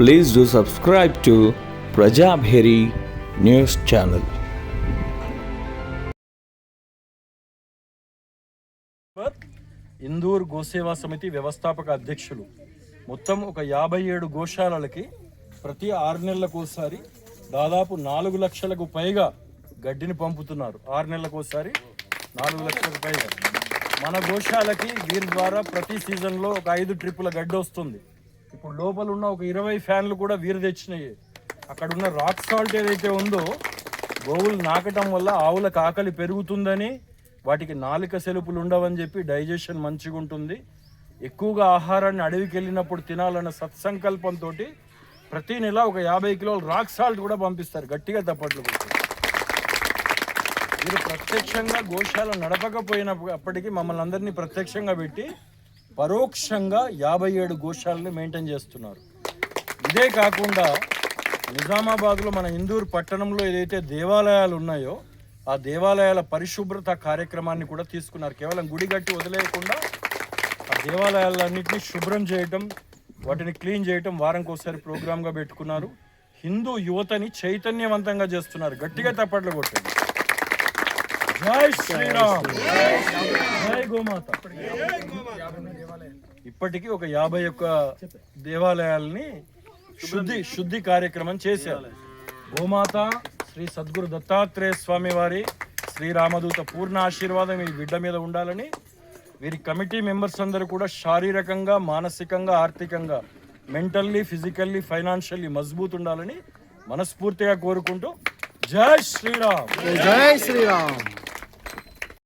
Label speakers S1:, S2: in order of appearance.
S1: Please do subscribe to Prajabheri News Channel.
S2: Indur గోసేవా సమితి వ్యవస్థాపక అధ్యక్షులు. మొత్తం ఒక 57 గోశాలలకి ప్రతి 6 నెలలకోసారి దాదాపు 4 లక్షలకు పైగా గడ్డిని పంపుతున్నారు. 6 నెలలకోసారి 4 లక్షలకు పైగా. మన గోశాలకి వీరి ద్వారా ప్రతి సీజన్లో ఒక 5 ట్రిప్పుల గడ్డి వస్తుంది. ఇప్పుడు లోపల ఉన్న ఒక 20 ఫ్యాన్లు కూడా వీరు తెచ్చినాయి. అక్కడ ఉన్న రాక్ సాల్ట్ ఏదైతే ఉందో గోవులు నాకటం వల్ల ఆవులకు ఆకలి పెరుగుతుందని, వాటికి నాలిక సెలుపులు ఉండవని చెప్పి డైజెషన్ మంచిగా ఉంటుంది, ఎక్కువగా ఆహారాన్ని అడవికి వెళ్ళినప్పుడు తినాలన్న సత్సంకల్పంతో ప్రతి నెల ఒక 50 కిలోల రాక్ సాల్ట్ కూడా పంపిస్తారు. గట్టిగా తప్పట్లు కొట్టి మీరు ప్రత్యక్షంగా గోశాల నడపకపోయినప్పటికీ మమ్మల్ని అందరినీ ప్రత్యక్షంగా పెట్టి పరోక్షంగా 57 గోశాలని మెయింటైన్ చేస్తున్నారు. ఇదే కాకుండా నిజామాబాద్లో మన ఇందూర్ పట్టణంలో ఏదైతే దేవాలయాలు ఉన్నాయో ఆ దేవాలయాల పరిశుభ్రత కార్యక్రమాన్ని కూడా తీసుకున్నారు. కేవలం గుడి గట్టి వదిలేయకుండా ఆ దేవాలయాలన్నింటినీ శుభ్రం చేయటం, వాటిని క్లీన్ చేయటం వారంకోసారి ప్రోగ్రామ్గా పెట్టుకున్నారు. హిందూ యువతని చైతన్యవంతంగా చేస్తున్నారు. గట్టిగా తప్పట్లు కొట్టండి. జై శ్రీరామ్, జై గోమాత. ఇప్పటికీ ఒక 51 దేవాలయాల్ని శుద్ధి కార్యక్రమం చేశారు. గోమాత శ్రీ సద్గురు దత్తాత్రేయ స్వామి వారి శ్రీరామదూత పూర్ణ ఆశీర్వాదం ఈ బిడ్డ మీద ఉండాలని వీరి కమిటీ మెంబర్స్ అందరూ కూడా శారీరకంగా, మానసికంగా, ఆర్థికంగా, మెంటల్లీ, ఫిజికల్లీ, ఫైనాన్షియల్లీ మజబూత్ ఉండాలని మనస్ఫూర్తిగా కోరుకుంటూ జై శ్రీరామ్,
S3: జై శ్రీరామ్.